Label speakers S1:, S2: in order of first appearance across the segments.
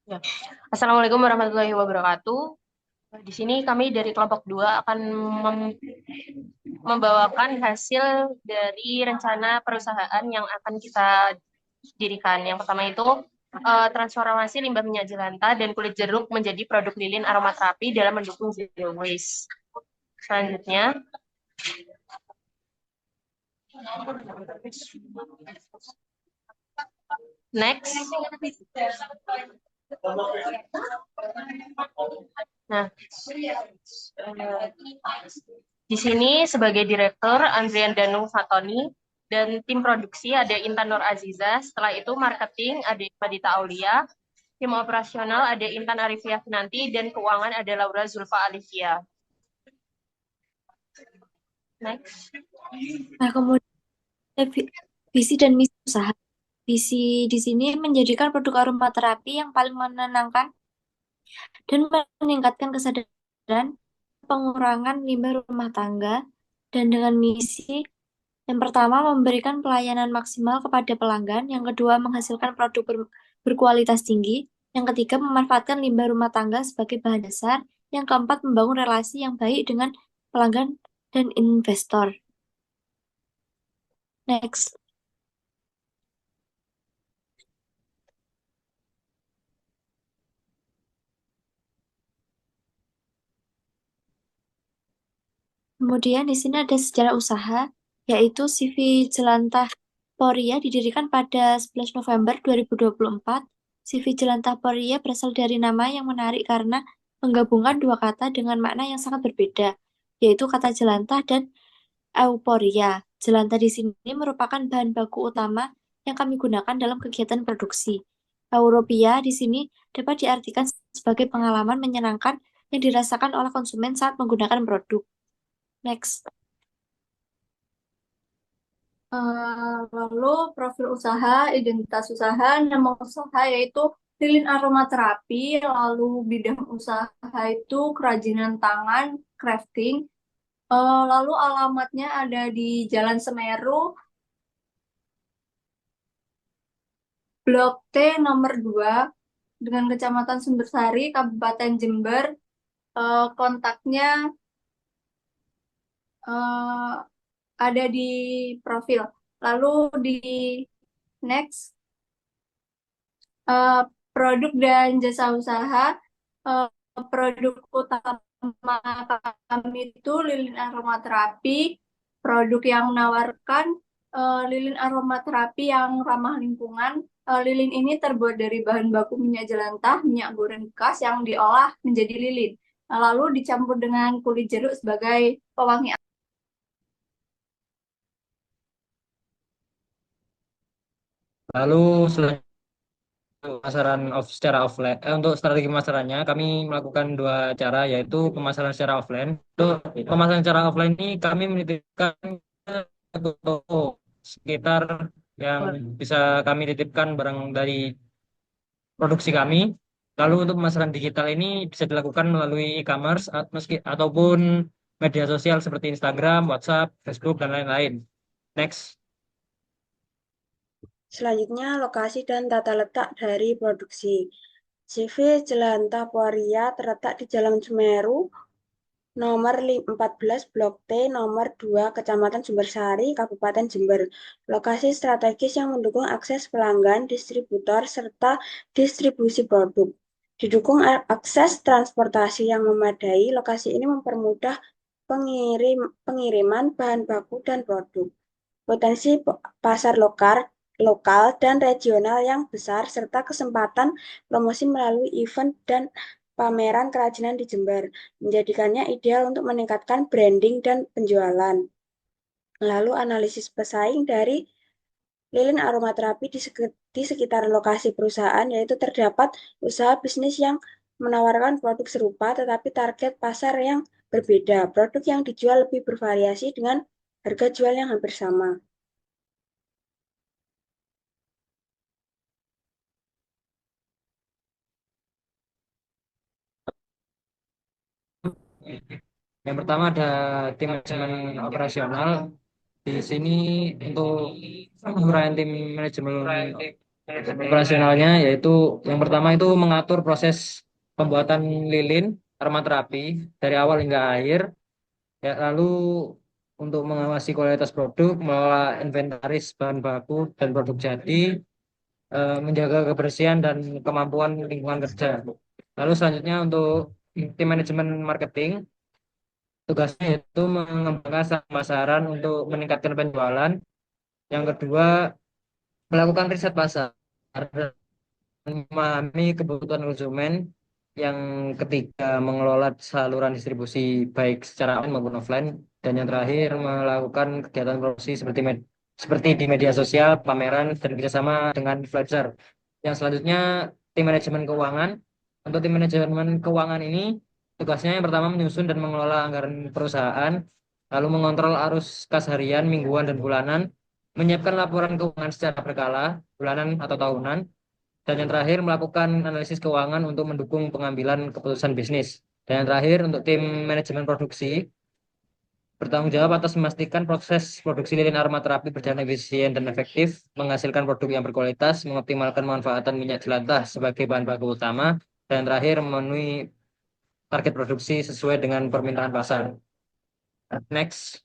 S1: Ya. Assalamualaikum warahmatullahi wabarakatuh. Di sini kami dari kelompok 2 akan membawakan hasil dari rencana perusahaan yang akan kita dirikan. Yang pertama itu transformasi limbah minyak jelantah dan kulit jeruk menjadi produk lilin aromaterapi dalam mendukung zero waste. Selanjutnya, next. Nah, di sini sebagai direktur Andrian Danu Fatoni dan tim produksi ada Intan Nur Aziza. Setelah itu marketing ada Madita Aulia, tim operasional ada Intan Arifia Finanti dan keuangan ada Laura Zulfa Alivia. Next.
S2: Nah, kemudian ada visi dan misi usaha. Visi di sini menjadikan produk aromaterapi yang paling menenangkan dan meningkatkan kesadaran pengurangan limbah rumah tangga. Dan dengan misi yang pertama memberikan pelayanan maksimal kepada pelanggan, yang kedua menghasilkan produk berkualitas tinggi, yang ketiga memanfaatkan limbah rumah tangga sebagai bahan dasar, yang keempat membangun relasi yang baik dengan pelanggan dan investor. Next. Kemudian di sini ada sejarah usaha, yaitu CV Jelantah Poria didirikan pada 11 November 2024. CV Jelantah Poria berasal dari nama yang menarik karena menggabungkan dua kata dengan makna yang sangat berbeda, yaitu kata jelantah dan euforia. Jelantah di sini merupakan bahan baku utama yang kami gunakan dalam kegiatan produksi. Europia di sini dapat diartikan sebagai pengalaman menyenangkan yang dirasakan oleh konsumen saat menggunakan produk. Next.
S3: Lalu profil usaha, identitas usaha, nama usaha yaitu lilin aromaterapi, lalu bidang usaha itu kerajinan tangan, crafting. Lalu alamatnya ada di Jalan Semeru, Blok T nomor 2 dengan Kecamatan Sumbersari, Kabupaten Jember. Kontaknya eh, ada di profil. Lalu di next. eh, Produk dan jasa usaha. eh, Produk utama kami itu lilin aromaterapi, produk yang menawarkan lilin aromaterapi yang ramah lingkungan. Lilin ini terbuat dari bahan baku minyak jelantah, minyak goreng bekas yang diolah menjadi lilin. Nah, lalu dicampur dengan kulit jeruk sebagai pewangi.
S4: Lalu pemasaran secara offline, untuk strategi pemasarannya kami melakukan dua cara, yaitu pemasaran secara offline. Untuk pemasaran secara offline ini kami menitipkan ke toko sekitar yang bisa kami titipkan barang dari produksi kami. Lalu untuk pemasaran digital ini bisa dilakukan melalui e-commerce ataupun media sosial seperti Instagram, WhatsApp, Facebook, dan lain-lain. Next.
S5: Selanjutnya, lokasi dan tata letak dari produksi. CV Jelantah Poria terletak di Jalan Semeru, nomor 14 Blok T, nomor 2, Kecamatan Sumbersari, Kabupaten Jember. Lokasi strategis yang mendukung akses pelanggan, distributor, serta distribusi produk. Didukung akses transportasi yang memadai, lokasi ini mempermudah pengiriman bahan baku dan produk. Potensi pasar lokal dan regional yang besar, serta kesempatan promosi melalui event dan pameran kerajinan di Jember, menjadikannya ideal untuk meningkatkan branding dan penjualan. Lalu analisis pesaing dari lilin aromaterapi di sekitaran lokasi perusahaan, yaitu terdapat usaha bisnis yang menawarkan produk serupa tetapi target pasar yang berbeda. Produk yang dijual lebih bervariasi dengan harga jual yang hampir sama.
S4: Yang pertama ada tim manajemen operasional. Di sini untuk uraian tim manajemen Operasionalnya yaitu yang pertama itu mengatur proses pembuatan lilin aromaterapi dari awal hingga akhir. Ya, lalu untuk mengawasi kualitas produk, mengelola inventaris bahan baku dan produk jadi, menjaga kebersihan dan kemampuan lingkungan kerja. Lalu selanjutnya untuk tim manajemen marketing, tugasnya itu mengembangkan pemasaran untuk meningkatkan penjualan. Yang kedua, melakukan riset pasar dan memahami kebutuhan konsumen. Yang ketiga, mengelola saluran distribusi baik secara online maupun offline. Dan yang terakhir, melakukan kegiatan promosi seperti di media sosial, pameran, dan kerjasama dengan influencer. Yang selanjutnya, tim manajemen keuangan. Untuk tim manajemen keuangan ini, tugasnya yang pertama menyusun dan mengelola anggaran perusahaan, lalu mengontrol arus kas harian, mingguan, dan bulanan, menyiapkan laporan keuangan secara berkala, bulanan atau tahunan, dan yang terakhir melakukan analisis keuangan untuk mendukung pengambilan keputusan bisnis. Dan yang terakhir untuk tim manajemen produksi bertanggung jawab atas memastikan proses produksi lilin aromaterapi berjalan efisien dan efektif, menghasilkan produk yang berkualitas, mengoptimalkan manfaatan minyak jelantah sebagai bahan baku utama, dan yang terakhir memenuhi target produksi sesuai dengan permintaan pasar. Next.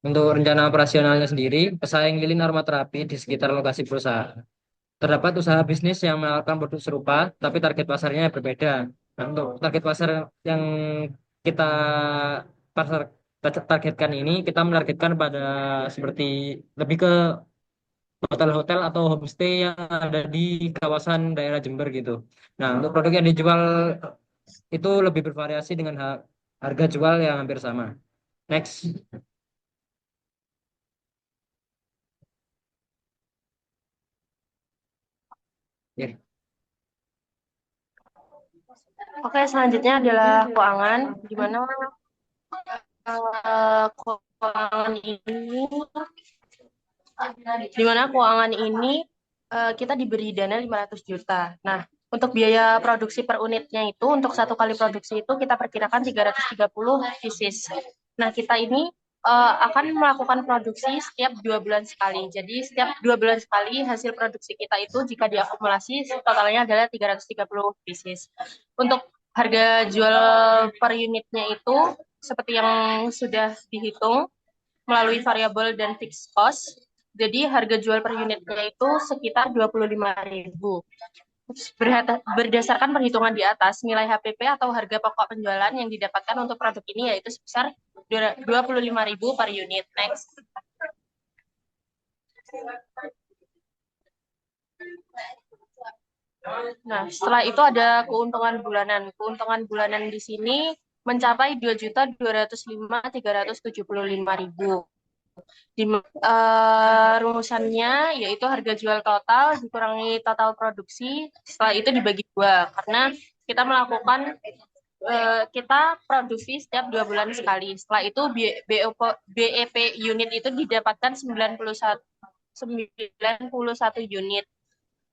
S4: Untuk rencana operasionalnya sendiri, pesaing lilin aromaterapi di sekitar lokasi perusahaan. Terdapat usaha bisnis yang menawarkan produk serupa, tapi target pasarnya berbeda. Nah, untuk target pasar yang kita pasar targetkan ini, kita menargetkan pada seperti lebih ke hotel-hotel atau homestay yang ada di kawasan daerah Jember gitu. Nah, untuk produk yang dijual itu lebih bervariasi dengan harga jual yang hampir sama. Next. Ya.
S1: Oke, selanjutnya adalah keuangan, di mana keuangan ini kita diberi dana 500 juta. Nah, untuk biaya produksi per unitnya itu, untuk satu kali produksi itu kita perkirakan 330 pieces. Nah, kita ini akan melakukan produksi setiap 2 bulan sekali. Jadi, setiap 2 bulan sekali hasil produksi kita itu jika diakumulasi totalnya adalah 330 pieces. Untuk harga jual per unitnya itu, seperti yang sudah dihitung, melalui variabel dan fixed cost. Jadi harga jual per unitnya itu sekitar 25.000. Berdasarkan perhitungan di atas, nilai HPP atau harga pokok penjualan yang didapatkan untuk produk ini yaitu sebesar 25.000 per unit. Next. Nah, setelah itu ada keuntungan bulanan. Keuntungan bulanan di sini mencapai 2.205.375.000. Rumusannya yaitu harga jual total dikurangi total produksi, setelah itu dibagi dua, karena kita melakukan kita produksi setiap 2 bulan sekali. Setelah itu BEP unit itu didapatkan 91 unit.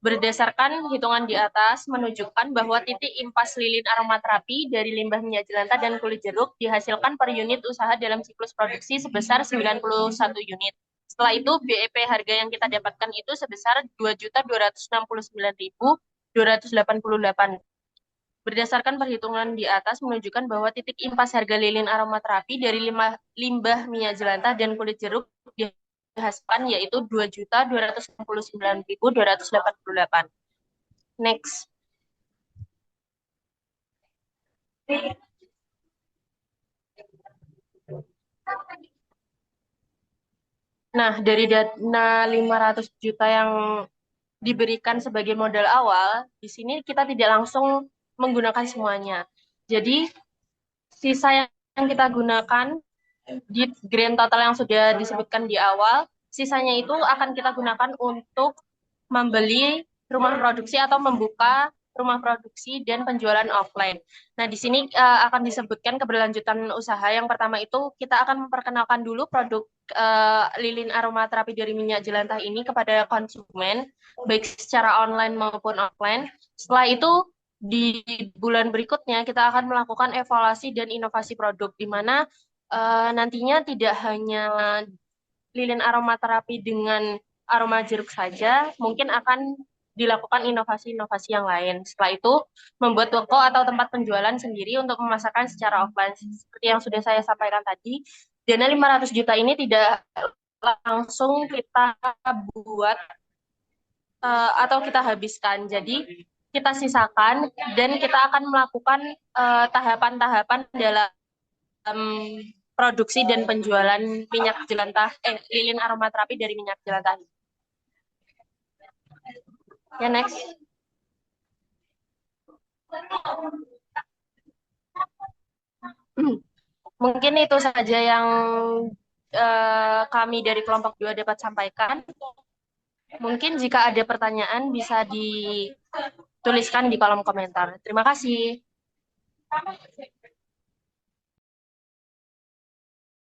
S1: Berdasarkan hitungan di atas menunjukkan bahwa titik impas lilin aromaterapi dari limbah minyak jelantah dan kulit jeruk dihasilkan per unit usaha dalam siklus produksi sebesar 91 unit. Setelah itu BEP harga yang kita dapatkan itu sebesar 2.269.288. Berdasarkan perhitungan di atas menunjukkan bahwa titik impas harga lilin aromaterapi dari limbah minyak jelantah dan kulit jeruk dihasilkan yaitu 2.269.288. Next. Nah, dari dana 500 juta yang diberikan sebagai modal awal, di sini kita tidak langsung menggunakan semuanya. Jadi, sisa yang kita gunakan di grand total yang sudah disebutkan di awal, sisanya itu akan kita gunakan untuk membeli rumah produksi atau membuka rumah produksi dan penjualan offline. Nah, di sini akan disebutkan keberlanjutan usaha. Yang pertama itu kita akan memperkenalkan dulu produk lilin aromaterapi dari minyak jelantah ini kepada konsumen, baik secara online maupun offline. Setelah itu, di bulan berikutnya kita akan melakukan evaluasi dan inovasi produk, di mana nantinya tidak hanya lilin aromaterapi dengan aroma jeruk saja, mungkin akan dilakukan inovasi-inovasi yang lain. Setelah itu, membuat toko atau tempat penjualan sendiri untuk memasarkan secara offline. Seperti yang sudah saya sampaikan tadi, dana 500 juta ini tidak langsung kita buat atau kita habiskan. Jadi, kita sisakan dan kita akan melakukan tahapan-tahapan dalam produksi dan penjualan minyak jelantah, lilin aromaterapi dari minyak jelantah. Ya, next. Mungkin itu saja yang kami dari kelompok 2 dapat sampaikan. Mungkin jika ada pertanyaan bisa dituliskan di kolom komentar. Terima kasih.